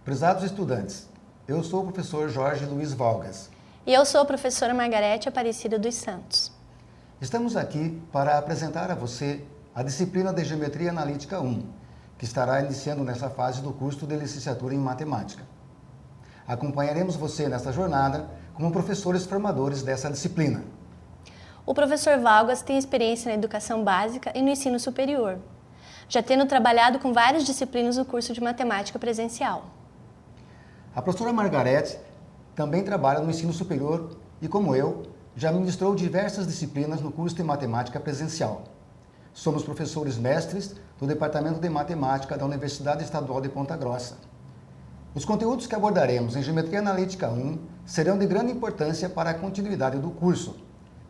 Prezados estudantes, eu sou o professor Jorge Luiz Valgas. E eu sou a professora Margarete Aparecida dos Santos. Estamos aqui para apresentar a você a disciplina de Geometria Analítica 1, que estará iniciando nessa fase do curso de licenciatura em Matemática. Acompanharemos você nesta jornada como professores formadores dessa disciplina. O professor Valgas tem experiência na educação básica e no ensino superior, já tendo trabalhado com várias disciplinas no curso de matemática presencial. A professora Margarete também trabalha no ensino superior e, como eu, já ministrou diversas disciplinas no curso de matemática presencial. Somos professores mestres do Departamento de Matemática da Universidade Estadual de Ponta Grossa. Os conteúdos que abordaremos em Geometria Analítica 1 serão de grande importância para a continuidade do curso,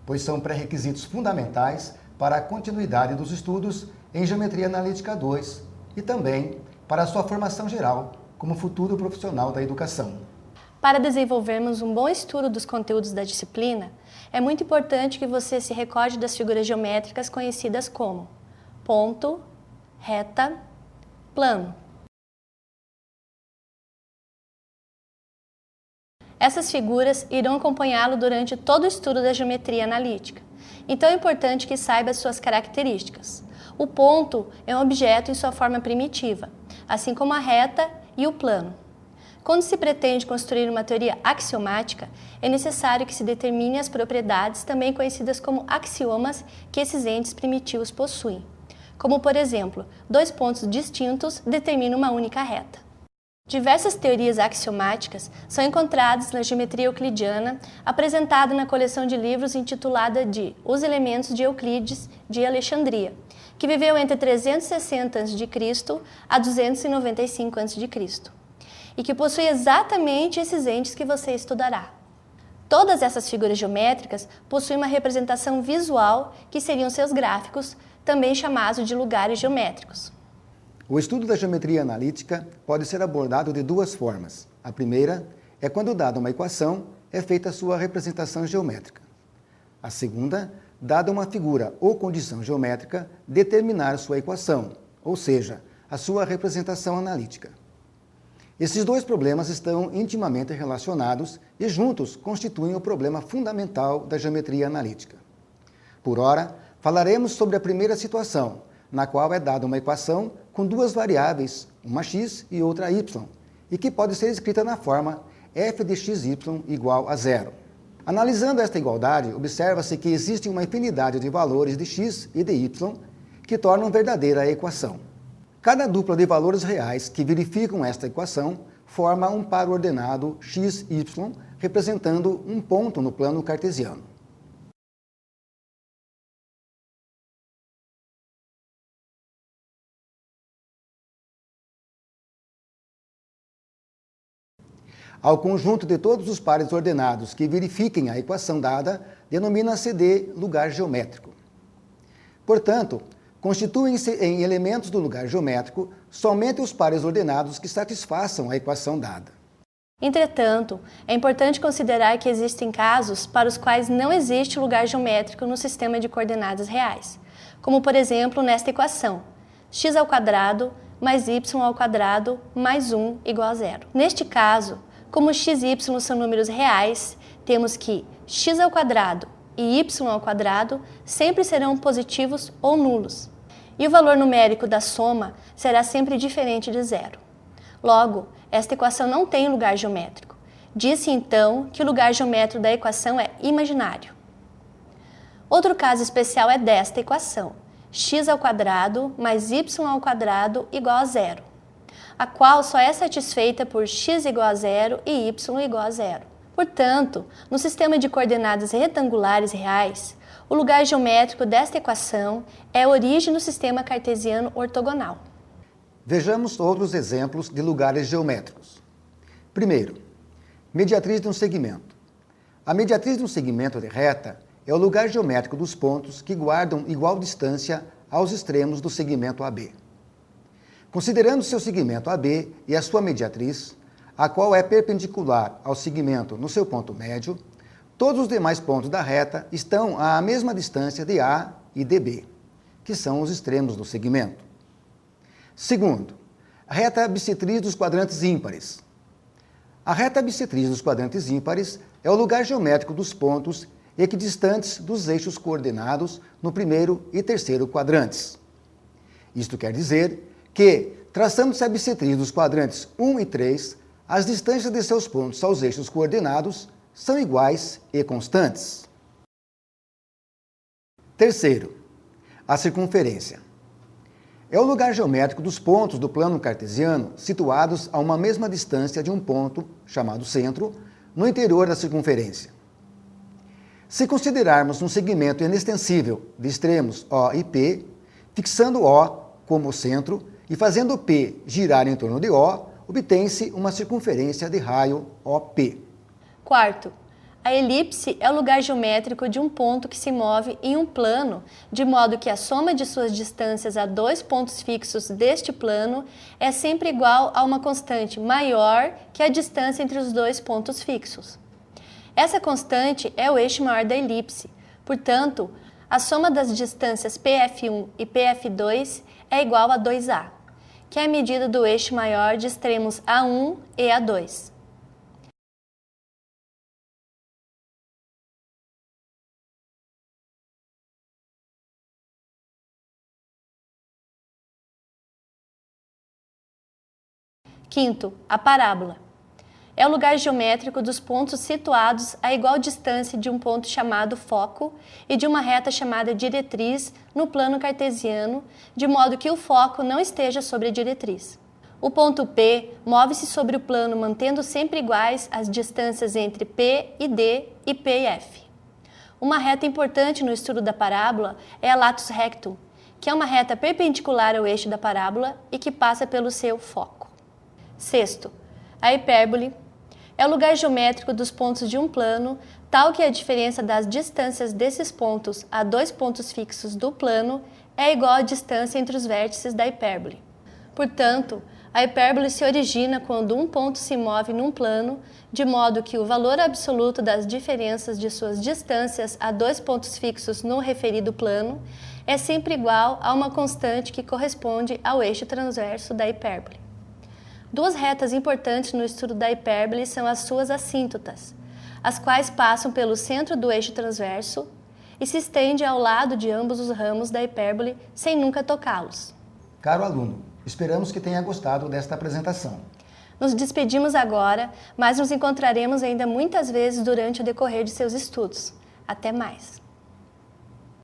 pois são pré-requisitos fundamentais para a continuidade dos estudos em Geometria Analítica 2 e também para a sua formação geral como futuro profissional da educação. Para desenvolvermos um bom estudo dos conteúdos da disciplina, é muito importante que você se recorde das figuras geométricas conhecidas como ponto, reta, plano. Essas figuras irão acompanhá-lo durante todo o estudo da geometria analítica, então é importante que saiba as suas características. O ponto é um objeto em sua forma primitiva, assim como a reta e o plano. Quando se pretende construir uma teoria axiomática, é necessário que se determine as propriedades, também conhecidas como axiomas, que esses entes primitivos possuem, como, por exemplo, dois pontos distintos determinam uma única reta. Diversas teorias axiomáticas são encontradas na geometria euclidiana, apresentada na coleção de livros intitulada de Os Elementos de Euclides de Alexandria, que viveu entre 360 a.C. a 295 a.C., e que possui exatamente esses entes que você estudará. Todas essas figuras geométricas possuem uma representação visual, que seriam seus gráficos, também chamados de lugares geométricos. O estudo da geometria analítica pode ser abordado de duas formas. A primeira é quando, dada uma equação, é feita a sua representação geométrica. A segunda, dada uma figura ou condição geométrica, determinar sua equação, ou seja, a sua representação analítica. Esses dois problemas estão intimamente relacionados e juntos constituem o problema fundamental da geometria analítica. Por ora, falaremos sobre a primeira situação, na qual é dada uma equação com duas variáveis, uma x e outra y, e que pode ser escrita na forma f de xy igual a zero. Analisando esta igualdade, observa-se que existe uma infinidade de valores de x e de y que tornam verdadeira a equação. Cada dupla de valores reais que verificam esta equação forma um par ordenado x, y, representando um ponto no plano cartesiano. Ao conjunto de todos os pares ordenados que verifiquem a equação dada, denomina-se de lugar geométrico. Portanto, constituem-se em elementos do lugar geométrico somente os pares ordenados que satisfaçam a equação dada. Entretanto, é importante considerar que existem casos para os quais não existe lugar geométrico no sistema de coordenadas reais, como por exemplo nesta equação, x² mais y² mais 1 igual a zero. Neste caso, como x e y são números reais, temos que x² e y² sempre serão positivos ou nulos, e o valor numérico da soma será sempre diferente de zero. Logo, esta equação não tem lugar geométrico. Diz-se então que o lugar geométrico da equação é imaginário. Outro caso especial é desta equação, x² mais y² igual a zero, a qual só é satisfeita por x igual a zero e y igual a zero. Portanto, no sistema de coordenadas retangulares reais, o lugar geométrico desta equação é a origem do sistema cartesiano ortogonal. Vejamos outros exemplos de lugares geométricos. Primeiro, mediatriz de um segmento. A mediatriz de um segmento de reta é o lugar geométrico dos pontos que guardam igual distância aos extremos do segmento AB. Considerando seu segmento AB e a sua mediatriz, a qual é perpendicular ao segmento no seu ponto médio, todos os demais pontos da reta estão à mesma distância de A e de B, que são os extremos do segmento. Segundo, a reta bissetriz dos quadrantes ímpares. A reta bissetriz dos quadrantes ímpares é o lugar geométrico dos pontos equidistantes dos eixos coordenados no primeiro e terceiro quadrantes. Isto quer dizer que, traçando-se a bissetriz dos quadrantes 1 e 3, as distâncias de seus pontos aos eixos coordenados são iguais e constantes. Terceiro, a circunferência. É o lugar geométrico dos pontos do plano cartesiano situados a uma mesma distância de um ponto, chamado centro, no interior da circunferência. Se considerarmos um segmento inextensível de extremos O e P, fixando O como centro e fazendo P girar em torno de O, obtém-se uma circunferência de raio OP. Quarto, a elipse é o lugar geométrico de um ponto que se move em um plano, de modo que a soma de suas distâncias a dois pontos fixos deste plano é sempre igual a uma constante maior que a distância entre os dois pontos fixos. Essa constante é o eixo maior da elipse, portanto, a soma das distâncias PF1 e PF2 é igual a 2A, que é a medida do eixo maior de extremos A1 e A2. Quinto, a parábola. É o lugar geométrico dos pontos situados a igual distância de um ponto chamado foco e de uma reta chamada diretriz no plano cartesiano, de modo que o foco não esteja sobre a diretriz. O ponto P move-se sobre o plano mantendo sempre iguais as distâncias entre P e D e P e F. Uma reta importante no estudo da parábola é a latus rectum, que é uma reta perpendicular ao eixo da parábola e que passa pelo seu foco. Sexto, a hipérbole é o lugar geométrico dos pontos de um plano, tal que a diferença das distâncias desses pontos a dois pontos fixos do plano é igual à distância entre os vértices da hipérbole. Portanto, a hipérbole se origina quando um ponto se move num plano, de modo que o valor absoluto das diferenças de suas distâncias a dois pontos fixos no referido plano é sempre igual a uma constante que corresponde ao eixo transverso da hipérbole. Duas retas importantes no estudo da hipérbole são as suas assíntotas, as quais passam pelo centro do eixo transverso e se estendem ao lado de ambos os ramos da hipérbole sem nunca tocá-los. Caro aluno, esperamos que tenha gostado desta apresentação. Nos despedimos agora, mas nos encontraremos ainda muitas vezes durante o decorrer de seus estudos. Até mais!